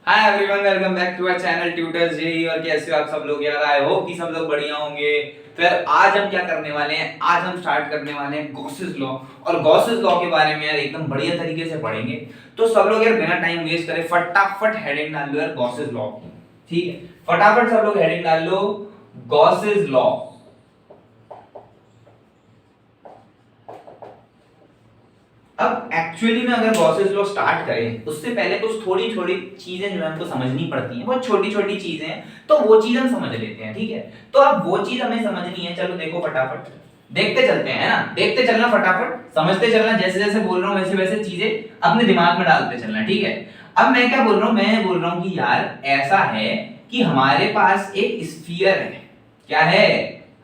Hi everyone, welcome back to our channel tutors JE. और कैसे हो आप सब लोग यार? आई होप कि सब लोग बढ़िया होंगे। फिर आज हम क्या करने वाले हैं? आज हम स्टार्ट करने वाले हैं गॉसेस लॉ। और गॉसेस लॉ के बारे में यार एकदम बढ़िया तरीके से पढ़ेंगे। तो सब लोग यार बिना टाइम वेस्ट करे फटाफट हेडिंग डाल लो यार गॉसेस लॉ की। ठीक है, फटाफट सब लोग हेडिंग डाल लो गॉसेस लॉ। अब एक्चुअली में अगर गॉसेस लॉ स्टार्ट करें उससे पहले कुछ थोड़ी थोड़ी चीजें जो है हमको समझनी पड़ती हैं। बहुत छोटी छोटी चीजें हैं, तो वो चीज हम समझ लेते हैं। ठीक है, तो अब वो चीज हमें समझनी है। चलो देखो फटाफट देखते चलते हैं, है ना? देखते चलना, फटाफट समझते चलना। जैसे जैसे बोल रहा हूँ वैसे वैसे चीजें अपने दिमाग में डालते चलना। ठीक है, अब मैं क्या बोल रहा हूँ? मैं बोल रहा हूँ कि यार ऐसा है कि हमारे पास एक स्फीयर है। क्या है?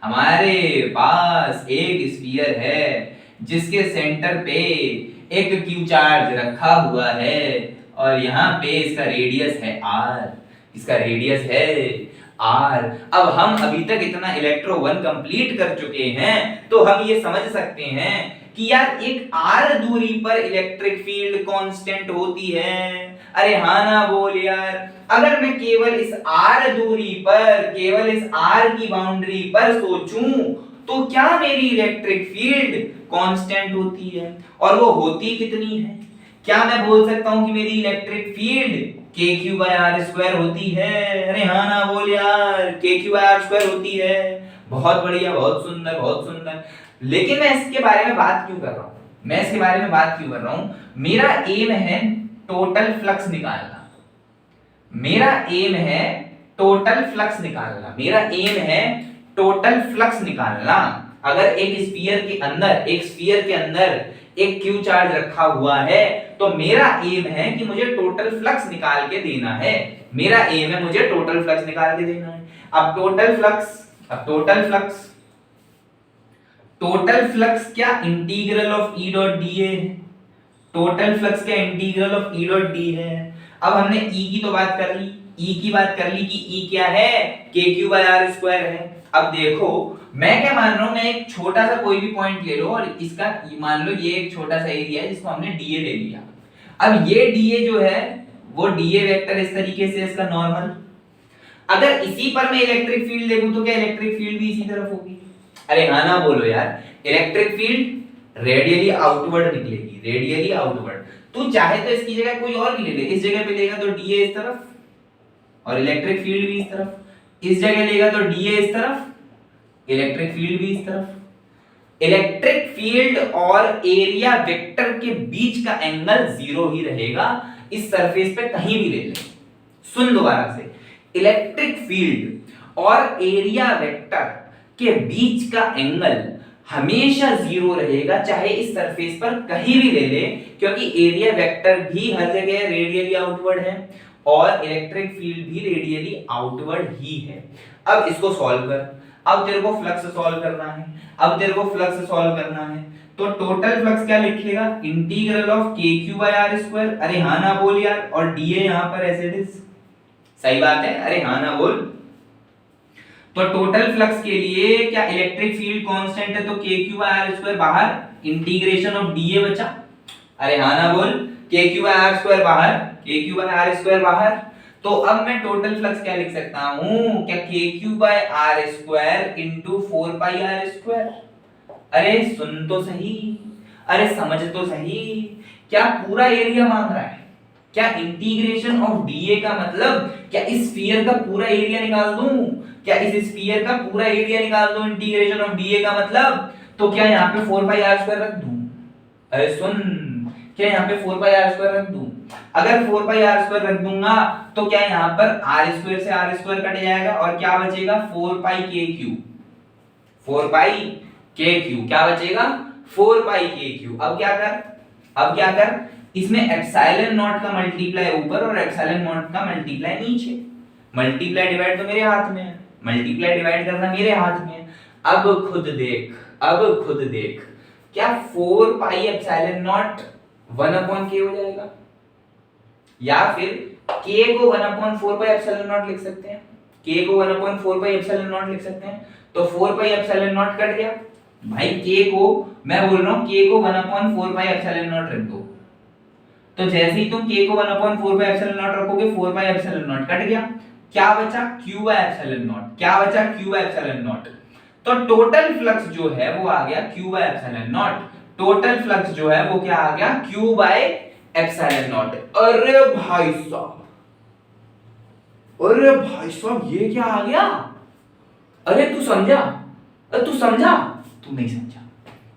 हमारे पास एक स्फीयर है जिसके सेंटर पे एक क्यू चार्ज रखा हुआ है और यहाँ पे इसका रेडियस है आर। इसका रेडियस है आर। अब हम अभी तक इतना इलेक्ट्रो वन कंप्लीट कर चुके हैं, तो हम ये समझ सकते हैं कि यार एक आर दूरी पर इलेक्ट्रिक फील्ड कांस्टेंट होती है। अरे हाँ ना बोल यार। अगर मैं केवल इस आर दूरी पर, केवल इस आर की बाउंड्री पर सोचूं तो क्या मेरी इलेक्ट्रिक फील्ड कांस्टेंट होती है? और वो होती कितनी है? क्या मैं बोल सकता हूं कि मेरी इलेक्ट्रिक फील्ड के क्यू बाय आर स्क्वायर होती है? अरे हाँ ना बोल यार, के क्यू बाय आर स्क्वायर होती है। बहुत बढ़िया, बहुत सुंदर, बहुत सुंदर। लेकिन मैं इसके बारे में बात क्यों कर रहा हूं? मैं इसके बारे में बात क्यों कर रहा हूं? मेरा एम है टोटल फ्लक्स निकालना। मेरा एम है टोटल फ्लक्स निकालना। मेरा एम है टोटल फ्लक्स निकालना। अगर एक स्फीयर के अंदर, एक स्फीयर के अंदर एक क्यू चार्ज रखा हुआ है, तो मेरा एम है कि मुझे टोटल फ्लक्स निकाल के देना है। मेरा एम है मुझे टोटल फ्लक्स निकाल के देना है। अब टोटल फ्लक्स, टोटल फ्लक्स क्या integral of E dot D है? टोटल फ्लक्स क्या integral of E dot D है? अब हमने ई की तो बात कर ली, ई की बात कर ली कि ई क्या है? के क्यू बाय आर स्क्वायर है। अब देखो मैं क्या मान रहा हूं, मैं एक छोटा सा कोई भी पॉइंट ले लो और इसका मान लो ये एक छोटा सा एरिया है जिसको हमने डीए ले लिया। अब ये डीए जो है वो डीए वेक्टर इस तरीके से, इसका नॉर्मल। अगर इसी पर मैं इलेक्ट्रिक फील्ड देखूं तो क्या इलेक्ट्रिक फील्ड भी इसी तरफ होगी? अरे हाँ ना बोलो यार। इलेक्ट्रिक फील्ड रेडियली आउटवर्ड निकलेगी, रेडियली आउटवर्ड। तू चाहे तो इसकी जगह कोई और भी ले ले। इस जगह पे लेगा तो डीए इस तरफ और इलेक्ट्रिक फील्ड भी इस तरफ। इस जगह लेगा तो डीए इस तरफ, इलेक्ट्रिक फील्ड भी इस तरफ। इलेक्ट्रिक फील्ड और एरिया वेक्टर के बीच का एंगल जीरो ही रहेगा, इस सरफेस पे कहीं भी ले ले। सुन दोबारा से, इलेक्ट्रिक फील्ड और एरिया वेक्टर के बीच का एंगल हमेशा जीरो रहेगा, चाहे इस सरफेस पर कहीं भी ले ले, क्योंकि एरिया वेक्टर भी हर जगह रेडियली आउटवर्ड है और इलेक्ट्रिक फील्ड भी रेडियली आउटवर्ड ही है। अब इसको सॉल्व कर। अब तेरे को फ्लक्स सॉल्व करना है। अब तेरे को फ्लक्स सॉल्व करना है तो टोटल फ्लक्स क्या लिखेगा? इंटीग्रल ऑफ के क्यू बाय आर स्क्वायर। अरे हाँ ना बोल यार। और डीए यहां पर एज इट इज। सही बात है, अरे हाँ ना बोल। तो टोटल फ्लक्स के लिए क्या इलेक्ट्रिक फील्ड कांस्टेंट है, तो के क्यू बाय आर स्क्वायर बाहर, इंटीग्रेशन ऑफ डीए बचा। अरे हाँ ना बोल। के क्यू बाय आर स्क्वायर बाहर, के क्यू बाय आर स्क्वायर बाहर। तो अब मैं टोटल फ्लक्स क्या लिख सकता हूं? क्या K Q by R square into 4 pi R square. अरे सुन तो सही, अरे समझ तो सही। क्या पूरा एरिया मांग रहा है? क्या इंटीग्रेशन ऑफ डीए का मतलब क्या इस स्फीयर का पूरा एरिया निकाल दूं? क्या इस स्फीयर का पूरा एरिया निकाल दूं इंटीग्रेशन ऑफ डीए का मतलब? तो क्या यहाँ पे 4 पाई आर स्क्वायर रख दूं? अरे सुन, क्या यहाँ पे 4 पाई आर स्क्वायर रख दूं? अगर 4 पाई आर स्क्वायर रख दूंगा तो क्या यहाँ पर आर स्क्वायर से आर स्क्वायर कट जाएगा और क्या बचेगा? 4 पाई के क्यू। 4 पाई के क्यू क्या बचेगा? 4 पाई के क्यू। अब क्या कर, अब क्या कर, इसमें एप्सिलॉन नॉट का मल्टीप्लाई ऊपर और एप्सिलॉन नॉट का मल्टीप्लाई नीचे। मल्टीप्लाई डिवाइड तो मेरे हाथ में है, मल्टीप्लाई डिवाइड करना मेरे हाथ में है। अब खुद देख, अब खुद देख, क्या 4 पाई एप्सिलॉन नॉट 1 अपॉन के हो जाएगा, या फिर k को 1 अपॉन 4 पाई एप्सिलॉन नॉट लिख सकते हैं। k को 1 अपॉन 4 पाई एप्सिलॉन नॉट लिख सकते हैं। तो 4 पाई एप्सिलॉन नॉट कट गया भाई। k को मैं बोल रहा हूं, k को 1 अपॉन 4 पाई एप्सिलॉन नॉट रख दो। तो जैसे ही तुम k को 1/4 रखोगे 4 कट गया, क्या बचा q बाय एप्सिलॉन नॉट, क्या बचा q बाय एप्सिलॉन नॉट। तो टोटल फ्लक्स जो है वो आ गया q by epsilon not, total flux जो है वो क्या आ गया q बाय एप्सिलॉन नॉट। अरे भाई साहब, अरे भाई साहब ये क्या आ गया, अरे तू समझा, अरे तू समझा, तू नहीं समझा,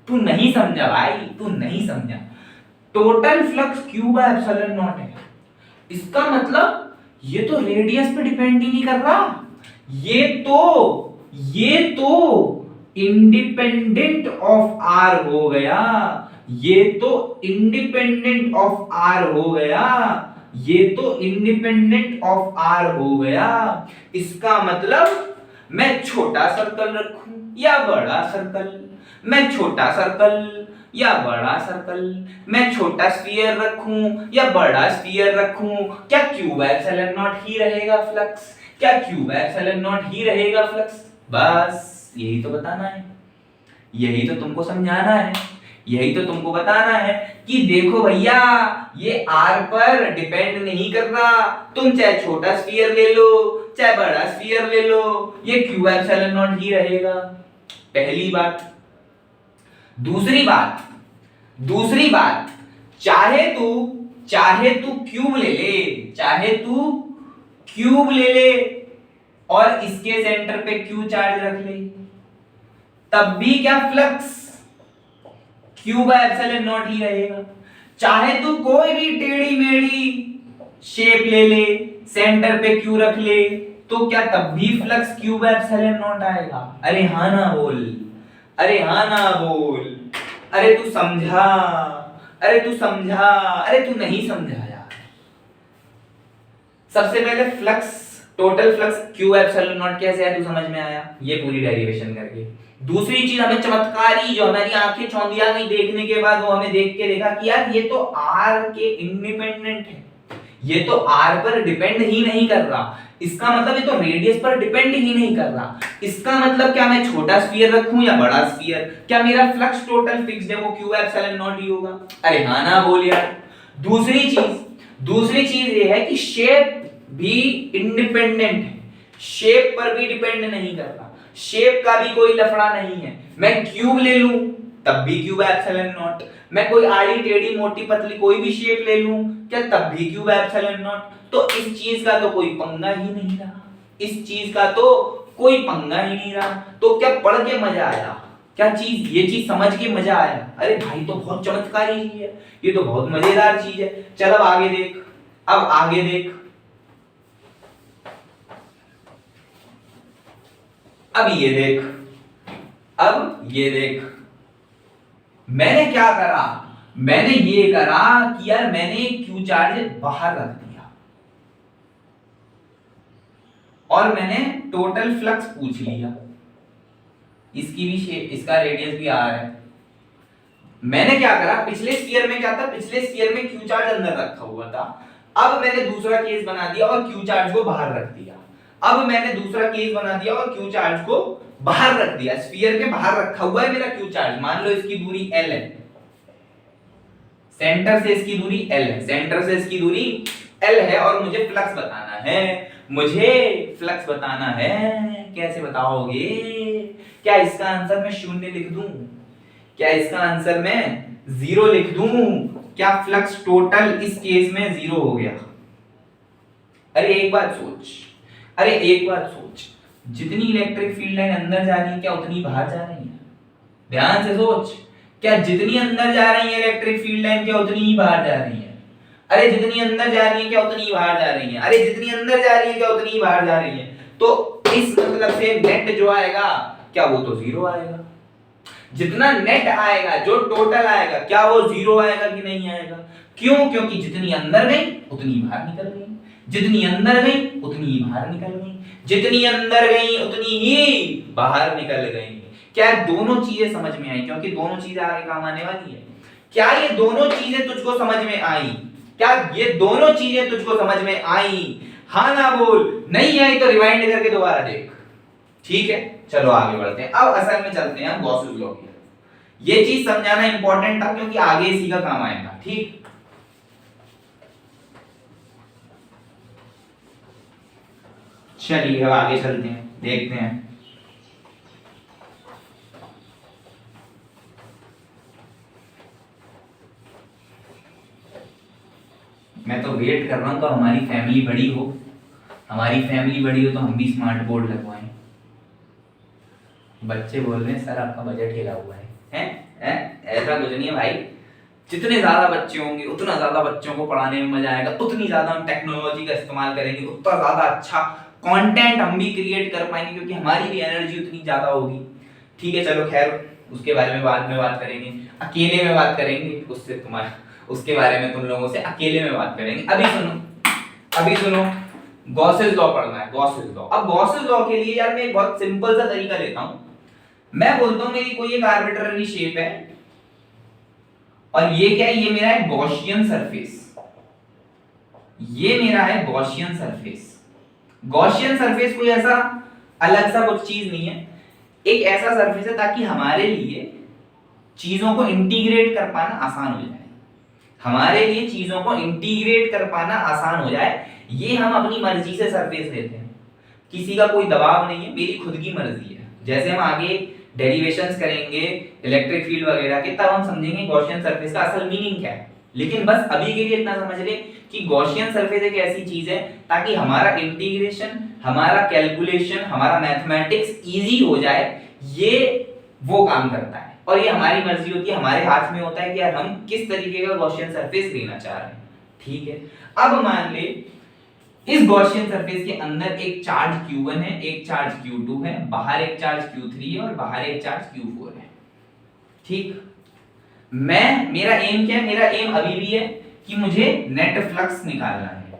तू नहीं समझा भाई, तू नहीं समझा। Total flux q by epsilon not है, इसका मतलब ये तो रेडियस पे डिपेंड ही नहीं कर रहा, ये तो इंडिपेंडेंट ऑफ r हो गया, ये तो इंडिपेंडेंट ऑफ r हो गया, ये तो इंडिपेंडेंट ऑफ r हो गया। इसका मतलब मैं छोटा सर्कल रखूं या बड़ा सर्कल, मैं छोटा सर्कल या बड़ा सर्कल, मैं छोटा स्फीयर रखूं या बड़ा स्फीयर रखूं, क्या q बाय एप्सिलॉन नॉट ही रहेगा फ्लक्स, क्या q बाय एप्सिलॉन नॉट ही रहेगा फ्लक्स। बस यही तो बताना है, यही तो तुमको समझाना है, यही तो तुमको बताना है कि देखो भैया ये r पर डिपेंड नहीं कर रहा, तुम चाहे छोटा स्फीयर ले लो चाहे बड़ा स्फीयर ले लो, ये q बाय एप्सिलॉन नॉट ही रहेगा। पहली बात। दूसरी बात, चाहे तू क्यूब ले ले, चाहे तू क्यूब ले ले और इसके सेंटर पे q चार्ज रख ले, तब भी क्या flux q by epsilon not ही रहेगा। चाहे तू कोई भी टेढ़ी मेढ़ी शेप ले ले, सेंटर पे q रख ले, तो क्या तब भी flux q by epsilon not आएगा। अरे हाँ ना बोल, अरे हाँ ना बोल, अरे तू समझा, अरे तू समझा, अरे तू नहीं समझा यार। सबसे पहले flux, total flux q epsilon not कैसे है तू समझ में आया, ये पूरी डेरिवेशन करके। दूसरी चीज हमें चमत्कारी जो हमारी आंखें चौंधिया गई देखने के बाद, वो हमें देख के देखा कि यार ये तो r के इंडिपेंडेंट है, ये तो r पर डिपेंड ही नहीं कर रहा, इसका मतलब ये तो रेडियस पर डिपेंड ही नहीं कर रहा। इसका मतलब क्या मैं छोटा स्फीयर रखूं या बड़ा स्फीयर, क्या मेरा फ्लक्स टोटल फिक्स्ड है, वो q एप्सिलॉन नॉट ही होगा। अरे हाँ ना बोल यार। दूसरी चीज ये है कि शेप भी इंडिपेंडेंट है, शेप पर भी डिपेंड नहीं कर रहा, शेप का भी कोई लफड़ा नहीं है। मैं क्यूब ले लूं तब भी q बाय एप्सिलॉन नॉट, मैं कोई आड़ी टेढ़ी मोटी पतली कोई भी शेप ले लूं क्या तब भी q बाय एप्सिलॉन नॉट। तो इस चीज का तो कोई पंगा ही नहीं रहा, इस चीज का तो कोई पंगा ही नहीं रहा। तो क्या पढ़ के मजा आया, क्या चीज, ये चीज समझ के मजा आया। अरे भाई तो बहुत चमत्कारी चीज है, ये तो बहुत मजेदार चीज है। चल अब आगे देख, अब आगे देख, अब ये देख, अब ये देख, मैंने क्या करा, मैंने ये करा कि यार मैंने क्यू चार्ज बाहर रख दिया और मैंने टोटल फ्लक्स पूछ लिया, इसकी भी शेप, इसका रेडियस भी r है। मैंने क्या करा, पिछले स्फीयर में क्या था, पिछले स्फीयर में क्यू चार्ज अंदर रखा हुआ था, अब मैंने दूसरा केस बना दिया और क्यू चार्ज को बाहर रख दिया। अब मैंने दूसरा केस बना दिया और क्यू चार्ज को बाहर रख दिया, स्फीयर के बाहर रखा हुआ है मेरा क्यू चार्ज। मान लो इसकी दूरी l है, सेंटर से इसकी दूरी l है, सेंटर से इसकी दूरी l है और मुझे फ्लक्स बताना है, मुझे फ्लक्स बताना है। कैसे बताओगे, क्या इसका आंसर मैं 0 लिख दूं, क्या इसका आंसर मैं 0 लिख दूं, क्या फ्लक्स टोटल इस केस में 0 हो गया। अरे एक बात सोच, अरे एक बात सोच, जितनी इलेक्ट्रिक फील्ड लाइन अंदर जा रही है क्या उतनी बाहर जा रही है। ध्यान से सोच, क्या जितनी अंदर जा रही है इलेक्ट्रिक फील्ड लाइन क्या उतनी ही बाहर जा रही है। अरे जितनी अंदर जा रही है क्या उतनी ही बाहर जा रही है, अरे जितनी अंदर जा रही है क्या उतनी ही बाहर जा रही है। तो इस मतलब से नेट जो आएगा क्या वो तो 0 आएगा, जितना नेट आएगा जो टोटल आएगा क्या वो 0 आएगा कि नहीं आएगा। क्यों, क्योंकि जितनी अंदर गई उतनी बाहर निकल गई, जितनी अंदर गई उतनी ही बाहर निकल गई, जितनी अंदर गई उतनी ही बाहर निकल गई। क्या दोनों चीजें समझ में आई, क्योंकि दोनों चीजें आगे काम आने वाली है। क्या ये दोनों चीजें तुझको समझ में आई, क्या ये दोनों चीजें तुझको समझ में आई, हाँ ना बोल, नहीं आई तो रिवाइंड करके दोबारा देख। ठीक है, चलो आगे बढ़ते हैं। अब असल में चलते हैं हम गॉसेस लॉ की। ये चीज समझाना इंपॉर्टेंट था क्योंकि आगे इसी का काम आएगा। ठीक, चलिए अब आगे चलते हैं, देखते हैं। मैं तो वेट कर रहा हूँ तो हमारी फैमिली बड़ी हो, हमारी फैमिली बड़ी हो तो हम भी स्मार्ट बोर्ड लगवाएं। बच्चे बोल रहे हैं सर आपका बजट हिला हुआ है। हैं? ऐसा कुछ नहीं है भाई, जितने ज्यादा बच्चे होंगे उतना ज्यादा बच्चों को पढ़ाने में मजा आएगा, उतनी ज्यादा हम टेक्नोलॉजी का इस्तेमाल करेंगे, उतना ज्यादा अच्छा कंटेंट हम भी क्रिएट कर पाएंगे, क्योंकि हमारी भी एनर्जी उतनी ज्यादा होगी। ठीक है चलो खैर, उसके बारे में बाद में बात करेंगे, अकेले में बात करेंगे उससे, तुम्हारा उसके बारे में तुम लोगों से अकेले में बात करेंगे। अभी सुनो, गॉसेस लॉ पढ़ना है, गॉसेस लॉ। अब गॉसेस लॉ के लिए यार मैं एक बहुत सिंपल सा तरीका लेता हूं। मैं बोलता हूं मेरी कोई एक आर्बिट्ररी शेप है और ये क्या है, ये मेरा है गॉसियन सरफेस, ये मेरा है गॉसियन सरफेस। गॉसियन सरफेस कोई ऐसा अलग सा कुछ चीज नहीं है, एक ऐसा सरफेस है ताकि हमारे लिए चीजों को इंटीग्रेट कर पाना आसान हो जाए, हमारे लिए चीजों को इंटीग्रेट कर पाना आसान हो जाए। ये हम अपनी मर्जी से सरफेस लेते हैं, किसी का कोई दबाव नहीं है, मेरी खुद की मर्जी है। जैसे हम आगे डेरिवेशंस करेंगे इलेक्ट्रिक फील्ड वगैरह के, तब हम समझेंगे गॉसियन सरफेस का असल मीनिंग क्या है। लेकिन बस अभी के लिए इतना समझ ले कि गॉसियन सरफेस एक ऐसी चीज है ताकि हमारा इंटीग्रेशन, हमारा कैलकुलेशन, हमारा मैथमेटिक्स इजी हो जाए, ये वो काम करता है। और ये हमारी मर्जी होती है, हमारे हाथ में होता है कि यार हम किस तरीके का गॉसियन सरफेस लेना चाह रहे हैं। ठीक है, अब मान ले इस गॉसियन सरफेस के अंदर एक चार्ज Q1 है, एक चार्ज Q2 है, बाहर एक चार्ज Q3 है और बाहर एक चार्ज Q4 है। ठीक, मेरा एम क्या है, मेरा एम अभी भी है कि मुझे नेट फ्लक्स निकालना है,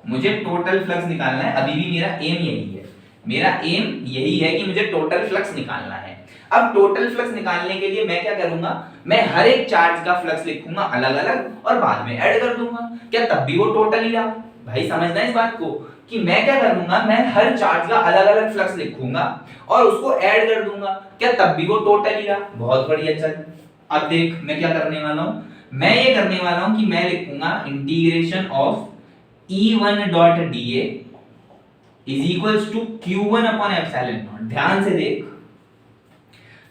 मुझे टोटल फ्लक्स निकालना है, अभी भी मेरा एम यही है, मेरा एम यही है कि मुझे टोटल फ्लक्स निकालना है। अब टोटल फ्लक्स निकालने के लिए मैं क्या करूंगा, मैं हर एक चार्ज का फ्लक्स लिखूंगा अलग अलग और बाद में ऐड कर दूंगा, क्या तब भी वो टोटल ही रहा। भाई समझना इस बात को कि मैं क्या करूंगा, मैं हर चार्ज का अलग अलग फ्लक्स लिखूंगा और उसको ऐड कर दूंगा, क्या तब भी वो टोटल ही रहा। बहुत बढ़िया। चल अब देख मैं क्या करने वाला हूं, मैं ये करने वाला हूं कि मैं लिखूंगा integration of E1 dot dA is equals to Q1 upon epsilon naught. ध्यान से देख,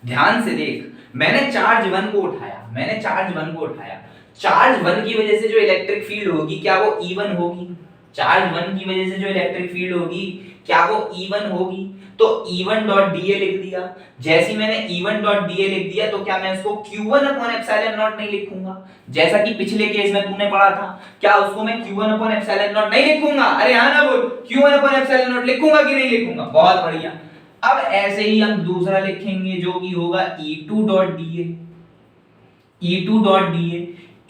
ध्यान से देख, मैंने चार्ज 1 को उठाया, मैंने चार्ज 1 को उठाया, चार्ज 1 की वजह से जो इलेक्ट्रिक फील्ड होगी क्या वो E1 होगी, चार्ज 1 की वजह से जो इलेक्ट्रिक फील्ड होगी क्या वो E1 होगी, तो E1 डॉट dA लिख दिया। जैसे मैंने E1 डॉट dA लिख दिया तो क्या मैं इसको Q1 अपॉन एप्सिलॉन नॉट नहीं लिखूंगा, जैसा कि पिछले केस में तूने पढ़ा था, क्या उसको मैं Q1 अपॉन एप्सिलॉन नॉट नहीं लिखूंगा। अरे हाँ ना बोल, Q1 अपॉन एप्सिलॉन नॉट लिखूंगा कि नहीं लिखूंगा। बहुत बढ़िया। अब ऐसे ही हम दूसरा लिखेंगे जो कि होगा E2 dot dA, E2 dot dA,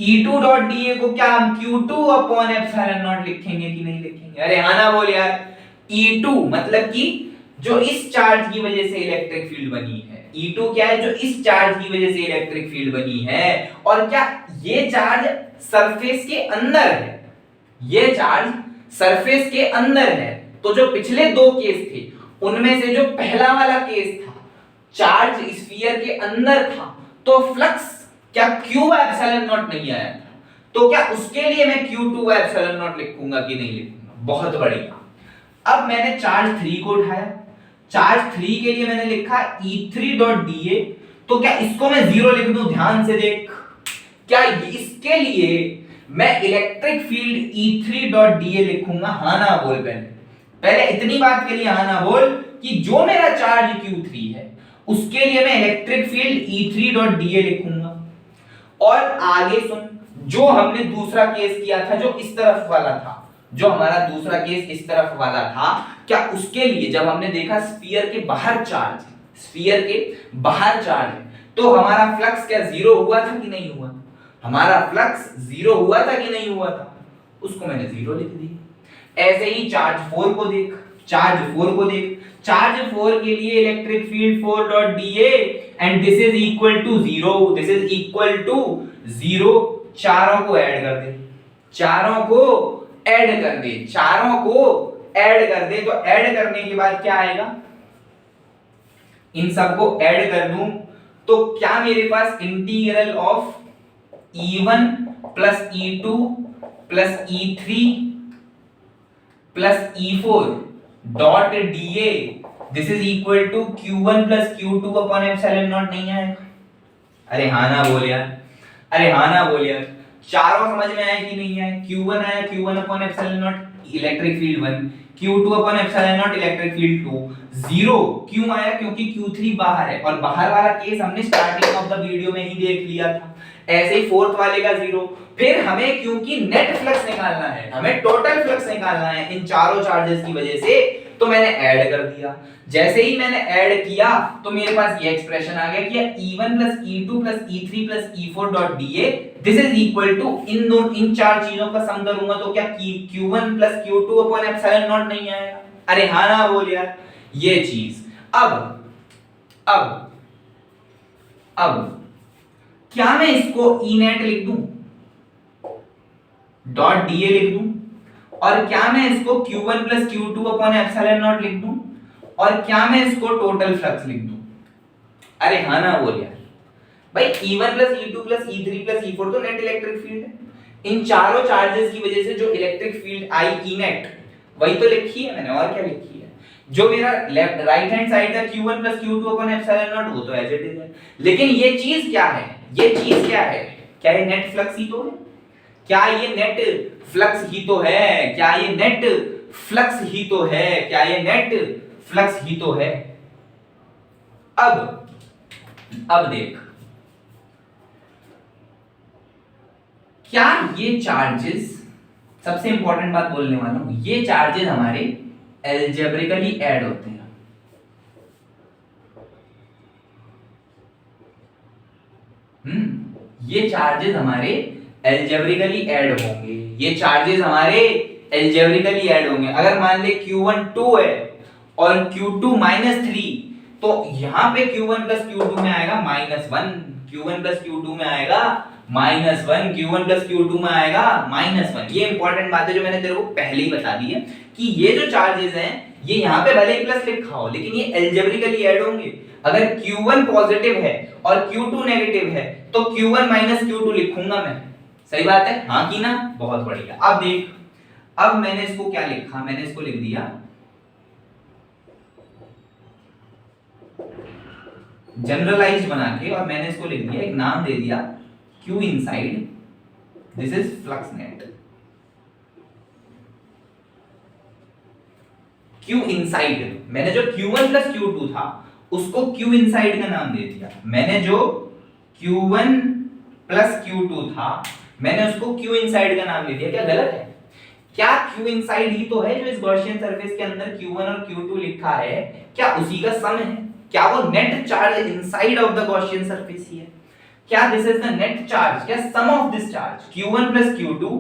E2 dot dA को क्या हम Q2 अपॉन एप्सिलॉन नॉट लिखेंगे कि नहीं लिखेंगे। अरे हाँ ना बोल यार, E2 मतलब कि जो इस चार्ज की वजह से इलेक्ट्रिक फील्ड बनी है, E2 क्या है, जो इस चार्ज की वजह से इलेक्ट्रिक फील्ड बनी है, और क्या ये चार्ज सरफेस के अंदर है, ये चार्ज सरफेस के अंदर है। तो जो पिछले दो केस थे उनमें से जो पहला वाला केस था, चार्ज स्फीयर के अंदर था, तो फ्लक्स क्या Q एप्सिलॉन नॉट नहीं आया था, तो क्या उसके लिए मैं Q2 एप्सिलॉन नॉट लिखूंगा कि नहीं लिखूंगा। बहुत बढ़िया। अब मैंने चार्ज 3 को उठाया, चार्ज 3 के लिए मैंने लिखा E3 डॉट dA, तो क्या इसको मैं 0 लिख दूं। ध्यान से देख, क्या इसके लिए मैं electric field E3 dot dA लिखूंगा। हाँ ना बोल, पहले इतनी बात के लिए हाँ ना बोल कि जो मेरा चार्ज Q3 है उसके लिए मैं electric field E3 dot dA लिखूंगा। और आगे सुन, जो हमने दूसरा केस किया था जो इस तरफ वाला था, जो हमारा दूसरा केस इस तरफ वाला था, क्या उसके लिए जब हमने देखा स्फीयर के बाहर चार्ज, स्फीयर के बाहर चार्ज है, तो हमारा फ्लक्स क्या 0 हुआ था कि नहीं हुआ, हमारा फ्लक्स 0 हुआ था कि नहीं हुआ था, उसको मैंने 0 लिख दिया। ऐसे ही चार्ज 4 को देख, चार्ज 4 को देख, चार्ज 4 के लिए electric field 4 dot dA and this is equal to 0, this is equal to 0। चारों को ऐड कर दे, चारों को ऐड कर दे, चारों को ऐड कर दे, तो ऐड करने के बाद क्या आएगा, इन सबको ऐड कर दूं तो क्या मेरे पास integral of E1 plus E2 plus E3 plus E4 dot dA this is equal to Q1 plus Q2 upon epsilon naught नहीं आएगा? अरे हाँ ना बोल यार, अरे हाँ ना बोल यार, चारों समझ में आया कि नहीं आया? Q1 आया, Q1 upon epsilon not electric field 1, Q2 upon epsilon not electric field 2, zero क्यों आया? क्योंकि Q3 बाहर है, और बाहर वाला केस हमने स्टार्टिंग ऑफ द वीडियो में ही देख लिया था। ऐसे ही फोर्थ वाले का जीरो। फिर हमें क्योंकि नेट फ्लक्स निकालना है, हमें टोटल फ्लक्स निकालना है इन चारों चार्जेस की वजह से, तो मैंने ऐड कर दिया। जैसे ही मैंने ऐड किया तो मेरे पास ये एक्सप्रेशन आ गया कि E1 plus E2 plus E3 plus E4 dot DA this is equal to इन चार चीजों का सम करूंगा तो क्या Q1 plus Q2 upon epsilon naught नहीं आएगा? अरे हाँ ना बोल यार, ये चीज। अब क्या मैं इसको E नेट लिख दूं, डॉट DA लिख दूं, और क्या मैं इसको Q1 plus Q2 upon epsilon not लिख दूं, और क्या मैं इसको टोटल फ्लक्स लिख दूं? अरे हाँ ना बोल यार भाई, E1 plus E2 plus E3 plus E4 तो नेट इलेक्ट्रिक फील्ड है। इन चारों चार्जेस की वजह से जो electric field I E net वही तो लिखी है मैंने, और क्या लिखी है? जो मेरा लेफ्ट राइट हैंड साइड का Q1 plus Q2 upon epsilon not वो तो एज इट इज है, लेकिन ये चीज क्या है? ये चीज क्या है? क्या ये नेट फ्लक्स ही तो है? क्या ये नेट फ्लक्स ही तो है? क्या ये नेट फ्लक्स ही तो है? क्या ये नेट फ्लक्स ही तो है? अब देख, क्या ये चार्जेस, सबसे इंपॉर्टेंट बात बोलने वाला हूं, ये चार्जेस हमारे एल्जेब्रिकली ऐड होते हैं। ये चार्जेस हमारे एल्जेब्रिकली ऐड होंगे, ये चार्जेस हमारे एल्जेब्रिकली ऐड होंगे। अगर मान ले Q1 2 है और Q2 -3, तो यहां पे Q1 प्लस Q2 में आएगा -1, Q1 प्लस Q2 में आएगा -1, Q1 प्लस Q2 में आएगा -1। ये इंपॉर्टेंट बात है जो मैंने तेरे को पहले ही बता दी है कि ये जो चार्जेस हैं ये यहाँ पे भले ही प्लस लिखा हो लेकिन ये एल्जेब्रिकली ऐड होंगे। अगर Q1 पॉजिटिव है और Q2 नेगेटिव है तो Q1 माइनस Q2 लिखूंगा मैं। सही बात है, हाँ की ना? बहुत बढ़िया। अब देख, अब मैंने इसको क्या लिखा? मैंने इसको लिख दिया जनरलाइज्ड बना के, और मैंने इसको लिख दिया, एक नाम दे दिया Q inside, this is flux net. Q inside, मैंने जो Q1 प्लस Q2 था उसको Q इनसाइड का नाम दे दिया। मैंने जो Q1 प्लस Q2 था मैंने उसको Q इनसाइड का नाम दे दिया। क्या गलत है? क्या Q इनसाइड ही तो है जो इस गॉसियन सरफेस के अंदर Q1 और Q2 लिखा है, क्या उसी का सम है? क्या वो net charge inside of the Gaussian surface ही है? क्या this is the net charge? क्या sum of this charge Q1 plus Q2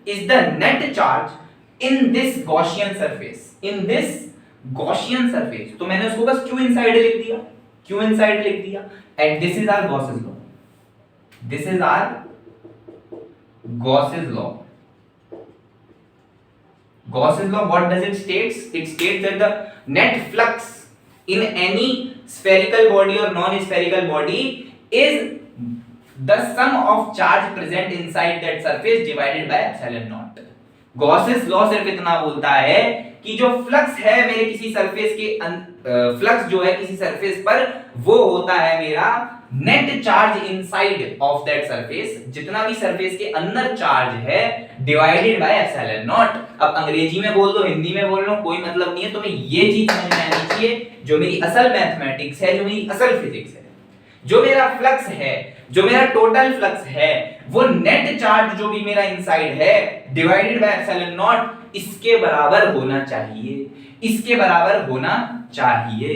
is the net charge in this Gaussian surface, in this Gaussian surface? तो मैंने उसको बस Q inside लिख दिया, Q इनसाइड लिख दिया, and this is our Gauss's law, this is our Gauss's law. Gauss's law, what does it states? It states that the net flux in any spherical body or non-spherical body is the sum of charge present inside that surface divided by epsilon naught. Gauss's law सिर्फ इतना बोलता है कि जो flux है मेरे किसी surface के फ्लक्स जो है किसी सरफेस पर वो होता है मेरा net charge inside of that surface, जितना भी सरफेस के अंदर चार्ज है डिवाइडेड बाय एप्सिलॉन नॉट। अब अंग्रेजी में बोल दो हिंदी में बोल लो कोई मतलब नहीं है, तुम्हें ये चीज समझ में आनी चाहिए जो मेरी असल मैथमेटिक्स है, जो मेरी असल फिजिक्स है। जो मेरा फ्लक्स है, जो मेरा टोटल फ्लक्स है, वो नेट चार्ज जो भी मेरा इनसाइड है डिवाइडेड बाय एप्सिलॉन नॉट इसके बराबर होना चाहिए, इसके बराबर होना चाहिए,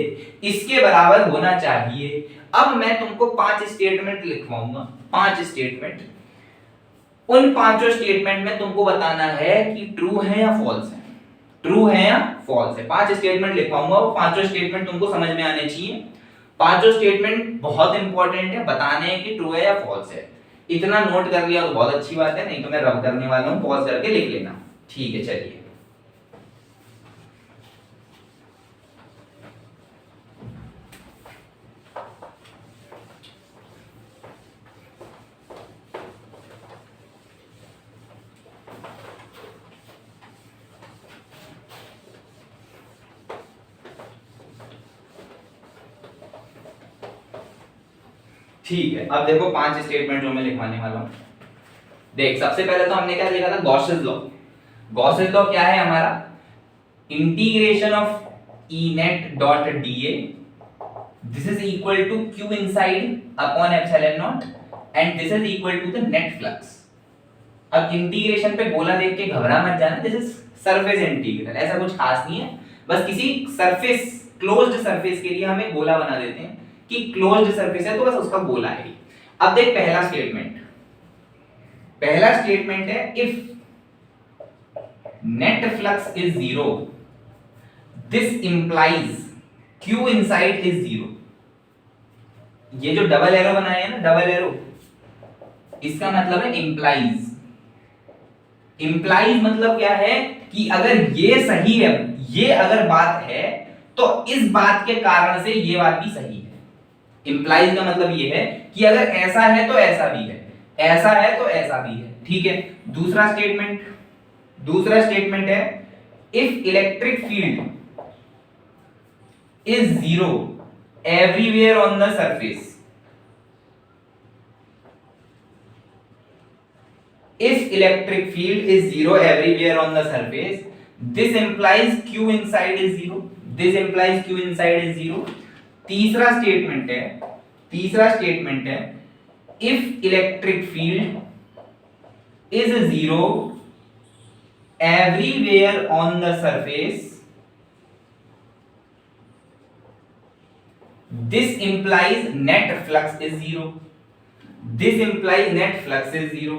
इसके बराबर होना चाहिए। अब मैं तुमको 5 स्टेटमेंट लिखवाऊंगा, 5 स्टेटमेंट। उन पांचों स्टेटमेंट में तुमको बताना है कि ट्रू है या फॉल्स है, ट्रू है या फॉल्स है। 5 स्टेटमेंट लिखवाऊंगा, वो पांचों स्टेटमेंट तुमको समझ में आने चाहिए। पांचों स्टेटमेंट बहुत इंपॉर्टेंट है, बताने हैं कि ट्रू है या फॉल्स है। इतना नोट कर लिया तो बहुत अच्छी बात है, नहीं तो मैं रब करने वाला हूं, पॉज करके लिख लेना। ठीक है, चलिए। ठीक है, अब देखो 5 स्टेटमेंट जो मैं लिखवाने वाला हूं। देख, सबसे पहले तो हमने क्या लिखा था, गॉसेस लॉ। गॉसेस लॉ क्या है हमारा, integration of E net dot D A, this is equal to Q inside upon epsilon naught and this is equal to the net flux. अब इंटीग्रेशन पे बोला देख के घबरा मत जाना, दिस इज सरफेस इंटीग्रल, ऐसा कुछ खास नहीं है, बस किसी सरफेस, क्लोज्ड सरफेस के लिए हम एक गोला बना देते हैं कि क्लोज्ड सरफेस है तो बस उसका गोला है। अब देख पहला स्टेटमेंट, पहला स्टेटमेंट है if net flux is zero this implies Q inside is zero. ये जो डबल एरो बनाए हैं ना, डबल एरो, इसका मतलब है इंप्लाइज। इंप्लाइज मतलब क्या है कि अगर ये सही है, ये अगर बात है तो इस बात के कारण से ये बात भी सही है। इंप्लाइज का मतलब ये है कि अगर ऐसा है तो ऐसा भी है, ऐसा है तो ऐसा भी है। ठीक है, दूसरा स्टेटमेंट, दूसरा स्टेटमेंट है if electric field is zero everywhere on the surface, if electric field is zero everywhere on the surface, this implies q inside is zero, this implies q inside is zero। तीसरा statement है, तीसरा statement है if electric field is zero everywhere on the surface, this implies net flux is zero, this implies net flux is zero।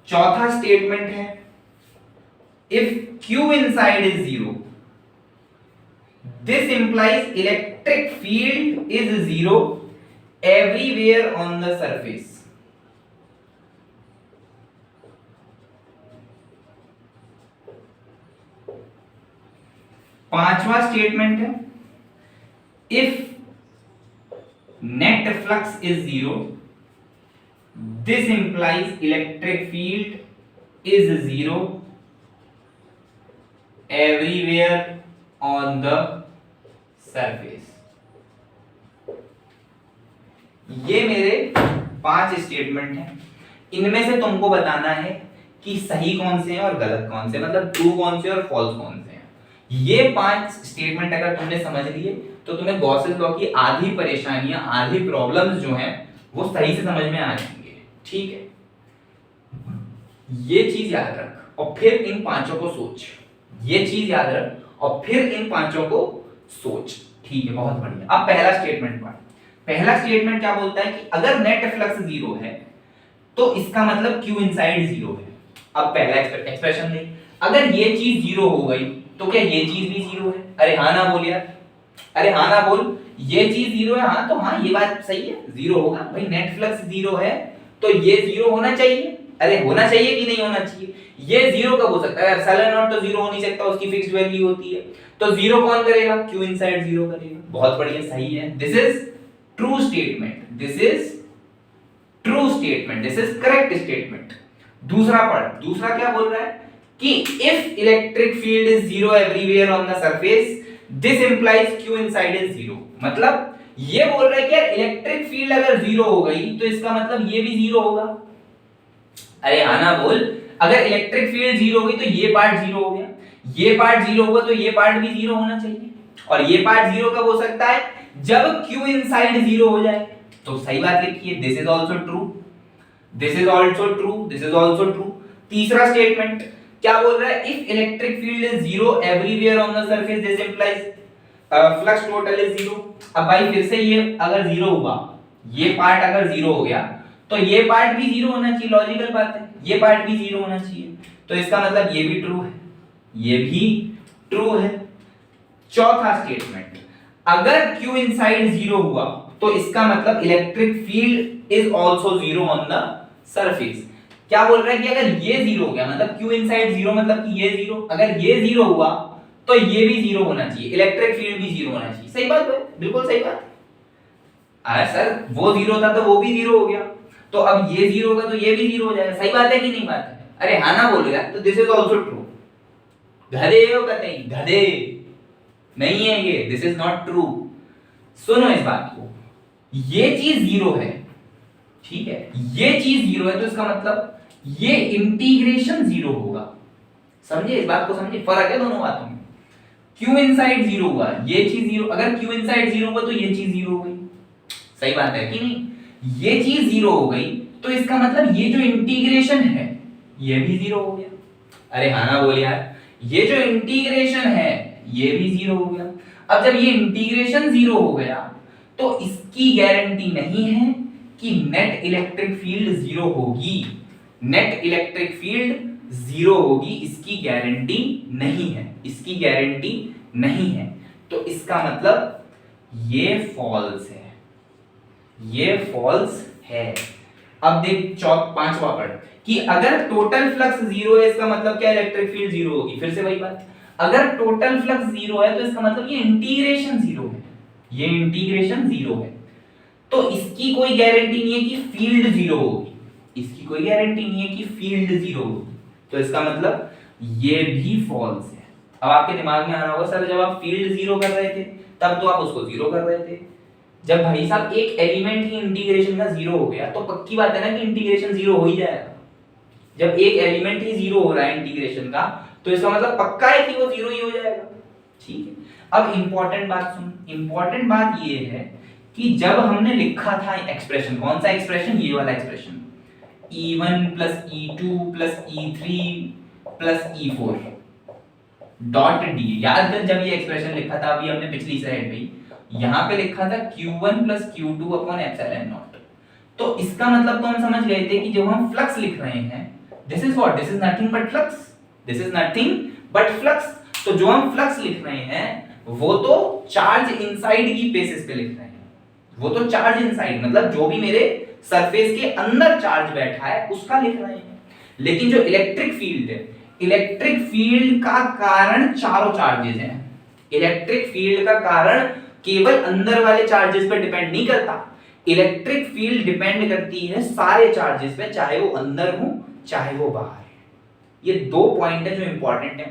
चौथा statement है if q inside is zero this implies electric field is zero everywhere on the surface. पांचवा statement है if net flux is zero this implies electric field is zero everywhere on the surface। ये मेरे 5 statement हैं, इनमें से तुमको बताना है कि सही कौन से हैं और गलत कौन से, मतलब ट्रू कौन से और फॉल्स कौन से हैं। ये 5 स्टेटमेंट अगर तुमने समझ लिए तो तुम्हें गॉसेस लॉ की आधी परेशानियां, आधी प्रॉब्लम्स जो हैं वो सही से समझ में आ जाएंगे। ठीक है, ये चीज याद रख और फिर इन पांचों को सोच, ये चीज याद रख और फिर इन पांचों को सोच। ठीक है, बहुत बढ़िया। अब पहला स्टेटमेंट पढ़। पहला स्टेटमेंट क्या बोलता है कि अगर नेट फ्लक्स जीरो है तो इसका मतलब क्यू इनसाइड जीरो है। अब पहला एक्सप्रेशन देख, अगर ये चीज जीरो हो गई तो क्या ये चीज भी जीरो है? अरे हाँ ना बोल यार, अरे हाँ ना बोल, ये चीज जीरो है, हाँ तो हाँ ये बात सही है, जीरो होगा भाई। नेट फ्लक्स जीरो है तो ये जीरो होना चाहिए। अरे होना चाहिए कि नहीं होना चाहिए? ये जीरो कब हो सकता है? एप्सिलॉन नॉट तो जीरो हो नहीं सकता, उसकी फिक्स्ड वैल्यू होती है। तो जीरो कौन करेगा? क्यू इनसाइड जीरो करेगा। बहुत बढ़िया, सही है। This is true statement, this is true statement, this is correct statement. दूसरा पढ़, दूसरा क्या बोल रहा है कि if electric field is zero everywhere on the surface this implies Q inside is zero. मतलब ये बोल रहा है कि यार इलेक्ट्रिक फील्ड अगर जीरो हो गई तो इसका मतलब ये भी जीरो होगा। अरे हाँ ना बोल, अगर इलेक्ट्रिक फील्ड जीरो हो गई तो ये पार्ट जीरो हो गया, ये पार्ट जीरो होगा तो ये पार्ट भी जीरो होना चाहिए। और ये पार्ट जीरो कब हो सकता है? जब क्यू इनसाइड जीरो हो जाए। तो सही बात लिखी है, this is also true, this is also true, this is also true. तीसरा स्टेटमेंट क्या बोल रहा है? If electric field is zero everywhere on the surface this implies flux total is zero. अब भाई फिर से ये अगर जीरो हुआ, ये पार्ट अगर जीरो हो गया तो ये पार्ट भी जीरो होना चाहिए, लॉजिकल बात है, ये पार्ट भी जीरो होना चाहिए। तो इसका मतलब ये भी ट्रू है, ये भी ट्रू है। चौथा स्टेटमेंट, अगर Q इनसाइड जीरो हुआ तो इसका मतलब electric field is also zero on the surface. क्या बोल रहा है कि अगर ये जीरो हो गया मतलब Q इनसाइड जीरो मतलब कि ये जीरो, अगर ये जीरो हुआ तो ये भी जीरो होना चाहिए, इलेक्ट्रिक फील्ड भी जीरो होना चाहिए। सही बात है, बिल्कुल सही बात। अरे सर वो जीरो था तो वो भी जीरो हो गया, तो अब ये जीरो होगा तो ये भी जीरो हो जाएगा। सही बात है कि नहीं बात है? अरे हाँ ना बोलो यार। तो दिस इज आल्सो ट्रू। गधे हो कहते हैं, गधे नहीं है ये, दिस इज नॉट ट्रू। सुनो इस बात को, ये चीज जीरो है, ठीक है, ये चीज जीरो है, तो इसका मतलब ये इंटीग्रेशन जीरो होगा। समझे इस बात को, समझे फर्क है दोनों बातों में। क्यू इनसाइड जीरो हुआ, ये चीज जीरो, अगर क्यू इनसाइड जीरो हुआ तो ये चीज जीरो हो गई। सही बात है कि नहीं? ये चीज जीरो हो गई तो इसका मतलब ये जो इंटीग्रेशन है ये भी जीरो हो गया। अरे हाँ ना बोल यार, ये जो इंटीग्रेशन है ये भी जीरो हो गया। अब जब ये इंटीग्रेशन जीरो हो गया तो इसकी गारंटी नहीं है कि नेट इलेक्ट्रिक फील्ड जीरो होगी। नेट इलेक्ट्रिक फील्ड जीरो होगी, इसकी गारंटी नहीं है, इसकी गारंटी नहीं है। तो इसका मतलब ये फॉल्स है, ये फॉल्स है। अब देख पांचवा पढ़ कि अगर टोटल फ्लक्स जीरो है इसका मतलब क्या, इलेक्ट्रिक फील्ड जीरो होगी। फिर से वही बात, अगर टोटल फ्लक्स जीरो है तो इसका मतलब ये इंटीग्रेशन जीरो है, ये इंटीग्रेशन जीरो है। तो इसकी कोई गारंटी नहीं है कि फील्ड जीरो होगी, इसकी कोई गारंटी नहीं है कि फील्ड जीरो होगी। तो इसका मतलब ये भी फॉल्स है। अब आपके दिमाग में आ रहा होगा सर जब आप फील्ड जीरो कर रहे थे तब तो आप उसको जीरो कर रहे थे, जब भाई साहब एक एलिमेंट ही इंटीग्रेशन का जीरो हो गया तो पक्की बात है ना कि इंटीग्रेशन जीरो हो ही जाएगा। जब एक एलिमेंट ही जीरो हो रहा है इंटीग्रेशन का तो इसका मतलब पक्का है कि वो जीरो ही हो जाएगा, ठीक है। अब इंपॉर्टेंट बात सुन, इंपॉर्टेंट बात ये है कि जब हमने लिखा था एक्सप्रेशन, कौन सा एक्सप्रेशन, ये वाला expression, E1 plus E2 plus E3 plus E4 dot D, याद कर जब ये एक्सप्रेशन लिखा था, अभी हमने पिछली स्लाइड में यहां पे लिखा था Q1 plus Q2 upon epsilon not. तो इसका मतलब तो हम समझ गए थे कि जब हम फ्लक्स लिख रहे हैं, this is what, this is nothing but flux, this is nothing but flux. तो जो हम फ्लक्स लिख रहे हैं वो तो चार्ज इनसाइड की बेसिस पे लिख रहे हैं, वो तो चार्ज इनसाइड मतलब जो भी मेरे सरफेस के अंदर चार्ज बैठा है उसका लिख रहे हैं। लेकिन जो इलेक्ट्रिक फील्ड है, इलेक्ट्रिक फील्ड का कारण चारों चार्जेस हैं। इलेक्ट्रिक फील्ड का कारण केवल अंदर वाले चार्जेस पर डिपेंड नहीं करता, इलेक्ट्रिक फील्ड डिपेंड करती है सारे चार्जेस पे, चाहे वो अंदर हो चाहे वो बाहर है। ये दो पॉइंट है जो इंपॉर्टेंट है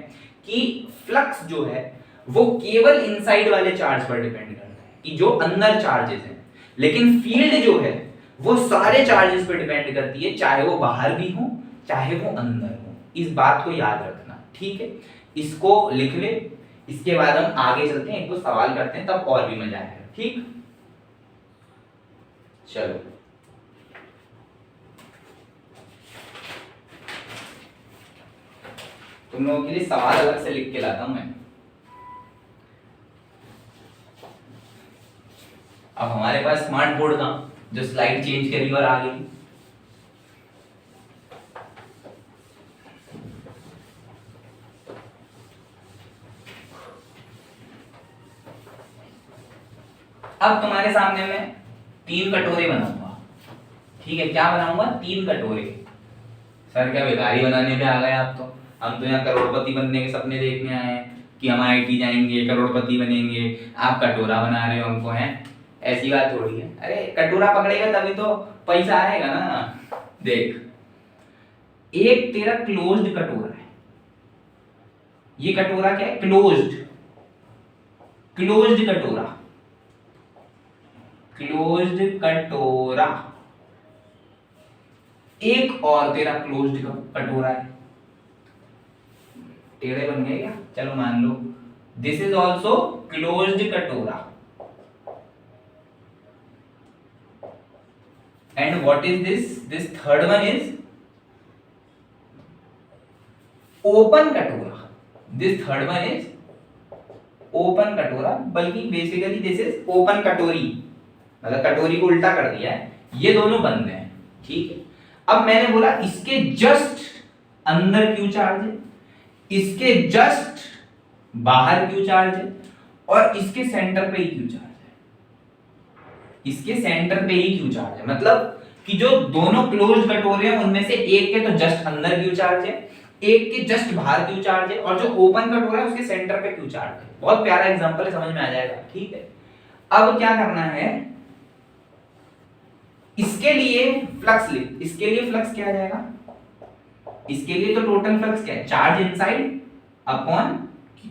कि फ्लक्स जो है वो केवल इनसाइड वाले चार्ज पर डिपेंड करता है कि जो अंदर चार्जेस हैं, लेकिन फील्ड जो है वो सारे चार्जेस पर डिपेंड करती है, चाहे वो बाहर भी हो चाहे वो अंदर हो। इस बात को याद रखना, ठीक है। इसको लिख ले, इसके बाद हम आगे चलते हैं, एक दो सवाल करते हैं तब और भी मजा आएगा, ठीक। चलो तुम लोगों के लिए सवाल अलग से लिख के लाता हूं मैं। अब हमारे पास स्मार्ट बोर्ड था जो स्लाइड चेंज करी और आ गई। अब तुम्हारे सामने मैं 3 कटोरे बनाऊंगा, ठीक है। क्या बनाऊंगा? 3 कटोरे। सर क्या भिखारी बनाने पे आ गए आप? तो हम तो यहाँ करोड़पति बनने के सपने देखने आए हैं कि हम आईटी जाएंगे करोड़पति बनेंगे, आप कटोरा बना रहे हो हमको, हैं? ऐसी बात थोड़ी है। अरे कटोरा पकड़ेगा तभी तो पैसा आएगा ना। देख, एक तेरा क्लोज्ड कटोरा है, ये कटोरा क्या है? क्लोज्ड, क्लोज्ड कटोरा, क्लोज्ड कटोरा। एक और तेरा क्लोज्ड कटोरा है, टेढ़े बन गए क्या? चलो मान लो दिस इज ऑल्सो क्लोज्ड कटोरा। And what is this? This third one is open कटोरा। This third one is open कटोरा, बल्कि बेसिकली दिस इज ओपन कटोरी, मतलब कटोरी को उल्टा कर दिया है। ये दोनों बंद हैं, ठीक है। अब मैंने बोला इसके जस्ट अंदर क्यू चार्ज है, इसके जस्ट बाहर क्यू चार्ज है, और इसके सेंटर पे ही क्यू चार्ज है, इसके सेंटर पे ही क्यू चार्ज है। मतलब कि जो दोनों क्लोज्ड कटोरे हैं उनमें से एक के तो जस्ट अंदर क्यू चार्ज है, एक के जस्ट बाहर क्यू चार्ज है, और जो ओपन कटोरा है उसके सेंटर पे क्यू चार्ज है। बहुत प्यारा एग्जांपल है, समझ में आ जाएगा, ठीक है। अब क्या करना है, इसके लिए फ्लक्स लिख, इसके लिए फ्लक्स क्या आ जाएगा? इसके लिए तो टोटल फ्लक्स क्या है? Charge inside upon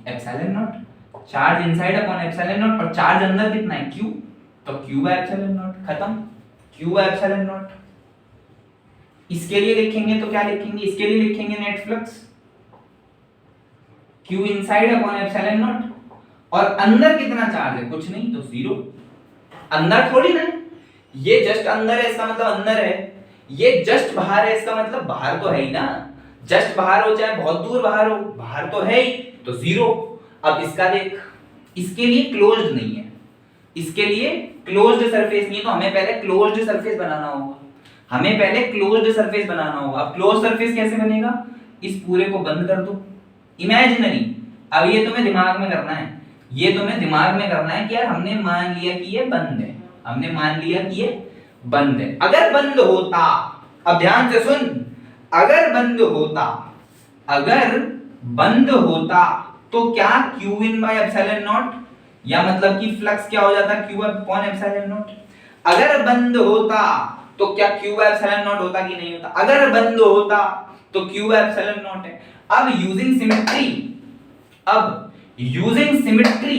epsilon not, charge inside upon epsilon not, और चार्ज अंदर कितना है? क्यू। तो Q बाय एप्सिलॉन नॉट, खत्म। Q by epsilon not. इसके लिए लिखेंगे तो क्या लिखेंगे, इसके लिए लिखेंगे net flux Q inside upon epsilon not, और अंदर कितना चार्ज है, कुछ नहीं तो 0। अंदर थोड़ी ना, ये जस्ट अंदर है इसका मतलब अंदर है, ये जस्ट बाहर है इसका मतलब बाहर तो है ही ना। जस्ट बाहर हो चाहे बहुत दूर बाहर हो, बाहर तो है ही, तो 0। अब इसका देख, इसके लिए क्लोज्ड नहीं है, इसके लिए क्लोज्ड सरफेस नहीं है, तो हमें पहले क्लोज्ड सरफेस बनाना होगा, हमें पहले क्लोज्ड सरफेस बनाना होगा। अब क्लोज्ड सरफेस कैसे बनेगा, इस पूरे को बंद कर दो, इमेजिनरी। अब ये तुम्हें दिमाग में करना है, ये तुम्हें दिमाग में करना है कि यार हमने मान लिया कि ये बंद है, हमने मान लिया कि ये बंद है। अगर बंद होता, अब ध्यान से सुन, अगर बंद होता, अगर बंद होता तो क्या Q in by epsilon not, या मतलब कि फ्लक्स क्या हो जाता Q अपॉन एप्सिलॉन नॉट। अगर बंद होता तो क्या Q बाय एप्सिलॉन नॉट होता कि नहीं होता, अगर बंद होता तो Q बाय एप्सिलॉन नॉट है। अब यूजिंग सिमेट्री, अब यूजिंग सिमेट्री,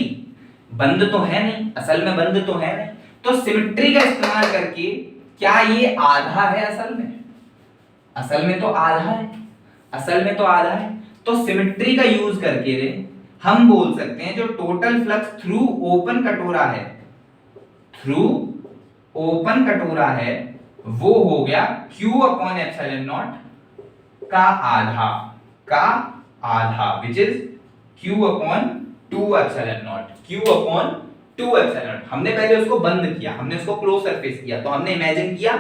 बंद तो है नहीं, असल में बंद तो है नहीं, तो सिमेट्री का इस्तेमाल करके क्या ये आधा है, असल में तो आधा है, असल में तो आधा है, तो सिमेट्री का यूज करके हम बोल सकते हैं जो टोटल फ्लक्स थ्रू ओपन कटोरा है, थ्रू ओपन कटोरा है, वो हो गया Q अपॉन एप्सिलॉन नॉट का आधा, का आधा, which is Q upon 2 epsilon not, Q upon 2 epsilon not. हमने पहले उसको बंद किया, हमने उसको क्लोज सरफेस किया, तो हमने इमेजिन किया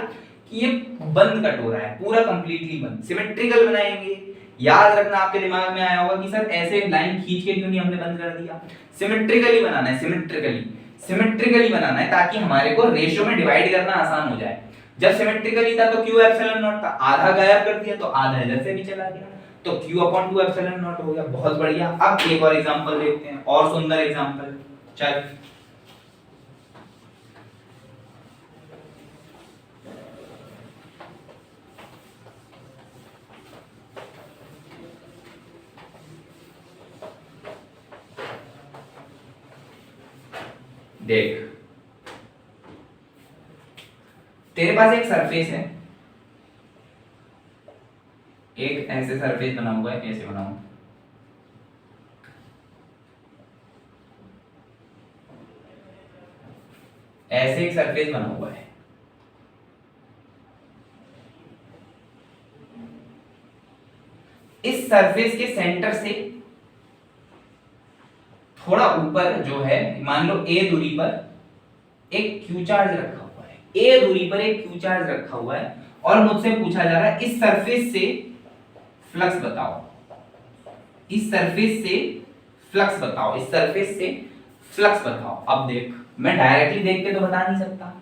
कि ये बंद कटोरा है, पूरा कंप्लीटली बंद। सिमेट्रिकल बनाएंगे, याद रखना आपके दिमाग में आया होगा कि सर ऐसे लाइन खींच के क्यों नहीं हमने बंद कर दिया। सिमेट्रिकली बनाना है, सिमेट्रिकली बनाना है, ताकि हमारे को रेशियो में डिवाइड करना आसान हो जाए। जब सिमेट्रिकली था तो Q एप्सिलॉन नॉट था, आधा गायब कर दिया तो आधा इधर से भी चला गया, तो Q अपॉन 2 एप्सिलॉन नॉट हो गया। बहुत बढ़िया। अब एक और एग्जांपल देखते हैं, और सुंदर एग्जांपल। चल देख, तेरे पास एक सरफेस है, एक ऐसे सरफेस बना हुआ है, ऐसे बना हुआ, ऐसे एक सरफेस बना हुआ है। इस सरफेस के सेंटर से थोड़ा ऊपर जो है, मान लो a दूरी पर एक Q चार्ज रखा हुआ है, a दूरी पर एक Q चार्ज रखा हुआ है, और मुझसे पूछा जा रहा है इस सरफेस से फ्लक्स बताओ, इस सरफेस से फ्लक्स बताओ, इस सरफेस से फ्लक्स बताओ। अब देख, मैं डायरेक्टली देख के तो बता नहीं सकता,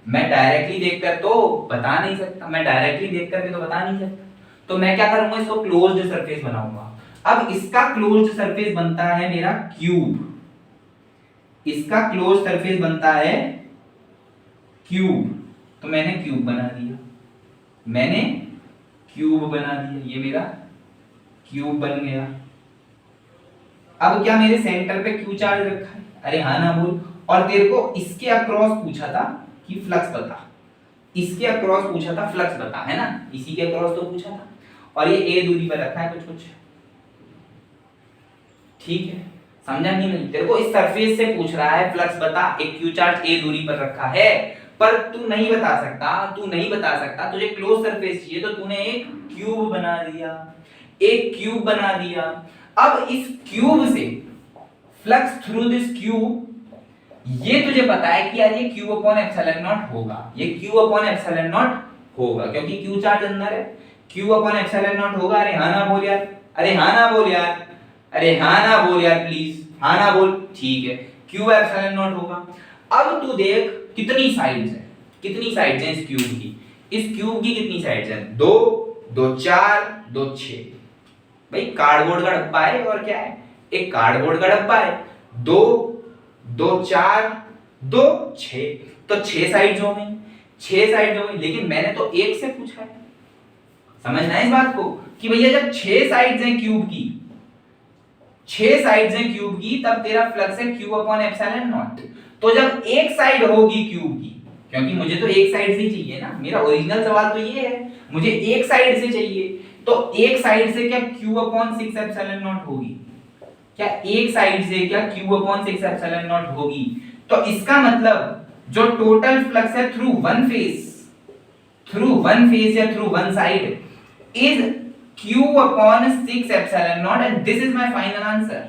मैं डायरेक्टली देखकर तो बता नहीं सकता, मैं डायरेक्टली देख करके तो बता नहीं सकता, तो मैं क्या करूंगा, इसको क्लोज्ड सरफेस बनाऊंगा। अब इसका क्लोज्ड सरफेस बनता है मेरा क्यूब, इसका क्लोज्ड सरफेस बनता है क्यूब, तो मैंने क्यूब बना दिया, मैंने क्यूब बना दिया, ये मेरा क्यूब बन गया। अब क्या मेरे सेंटर पे क्यू चार्ज रखा है, अरे हाँ ना बोल, और तेरे को इसके अक्रॉस पूछा था कि फ्लक्स बता, इसके अक्रॉस पूछा था फ्लक्स बता, है ना, इसी के अक्रॉस तो पूछा था, और ये ए दूरी पर रखा है कुछ कुछ, ठीक है, समझा कि नहीं। तेरे को इस सरफेस से पूछ रहा है फ्लक्स बता, एक क्यू चार्ज ए दूरी पर रखा है, पर तू नहीं बता सकता, तू नहीं बता सकता, तुझे क्लोज सरफेस चाहिए, तो तूने एक क्यूब बना दिया, एक क्यूब बना दिया। अब इस क्यूब से फ्लक्स थ्रू दिस क्यूब, ये तुझे पता है कि यार ये क्यू अपॉन एप्सिलॉन नॉट होगा, ये क्यू अपॉन एप्सिलॉन नॉट होगा, क्योंकि क्यू चार्ज अंदर है, क्यू अपॉन एप्सिलॉन नॉट होगा। अरे हाँ ना बोल यार, अरे हाँ ना बोल यार, अरे हाँ ना बोल यार प्लीज, हाँ ना बोल, ठीक है, क्यू एप्सिलॉन नॉट होगा। अब तू देख कितनी साइड्स है, कितनी साइड्स हैं इस क्यूब की, इस क्यूब की कितनी साइड्स हैं, 2 2 4 2 6, भाई कार्डबोर्ड का डब्बा है और क्या है, एक कार्डबोर्ड का डब्बा है, 2 2 4 2 6, तो 6 साइड्स हो गई, 6 साइड्स हो गई, लेकिन मैंने तो एक से पूछा है। समझना है इस बात को कि भैया जब 6 साइड्स हैं क्यूब की, 6 साइड्स हैं क्यूब की, तब तेरा फ्लक्स है क्यू अपॉन एप्सिलॉन नॉट, तो जब एक साइड होगी क्यूब की, क्योंकि मुझे तो एक साइड से ही चाहिए ना, मेरा ओरिजिनल सवाल तो ये है, मुझे एक साइड से चाहिए, तो एक साइड से क्या q अपॉन 6 एप्सिलॉन नॉट होगी, क्या एक साइड से क्या q अपॉन 6 एप्सिलॉन नॉट होगी। तो इसका मतलब जो टोटल फ्लक्स है थ्रू वन फेस या through one side is q upon 6 epsilon naught, and this is my final answer,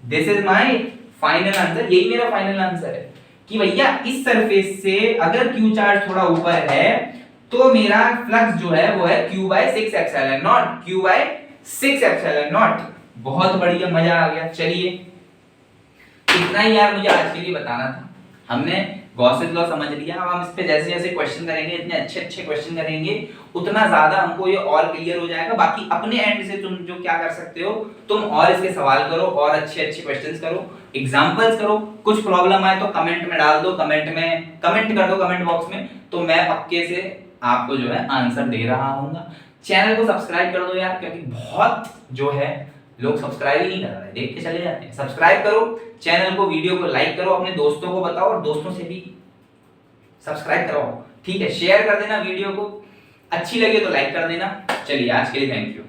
this is my final answer, यही मेरा फाइनल आंसर है कि भैया इस सरफेस से अगर q चार्ज थोड़ा ऊपर है तो मेरा फ्लक्स जो है वो है q by 6 epsilon not, q by 6 epsilon not. बहुत बढ़िया, मजा आ गया। चलिए इतना ही यार मुझे आज के लिए बताना था, हमने गॉसिप लॉ समझ लिया। अब हम इस पे जैसे जैसे क्वेश्चन करेंगे, इतने अच्छे अच्छे क्वेश्चन करेंगे, उतना ज्यादा हमको ये और क्लियर हो जाएगा। बाकी अपने एंड से तुम जो क्या कर सकते हो, तुम और इसके सवाल करो और अच्छे अच्छे क्वेश्चंस करो, एग्जांपल्स करो। कुछ प्रॉब्लम आए तो कमेंट में डाल दो, कमेंट कर दो कमेंट बॉक्स में, तो मैं पक्के से आपको जो है आंसर दे रहा हूँगा। चैनल को सब्सक्राइब कर दो यार, क्योंकि बहुत जो है लोग सब्सक्राइब ही नहीं कर रहे, देख के चले जाते हैं। सब्सक्राइब करो चैनल को, वीडियो को लाइक करो, अपने दोस्तों को बताओ और दोस्तों से भी सब्सक्राइब कराओ, ठीक है। शेयर कर देना वीडियो को, अच्छी लगे तो लाइक कर देना। चलिए आज के लिए थैंक यू।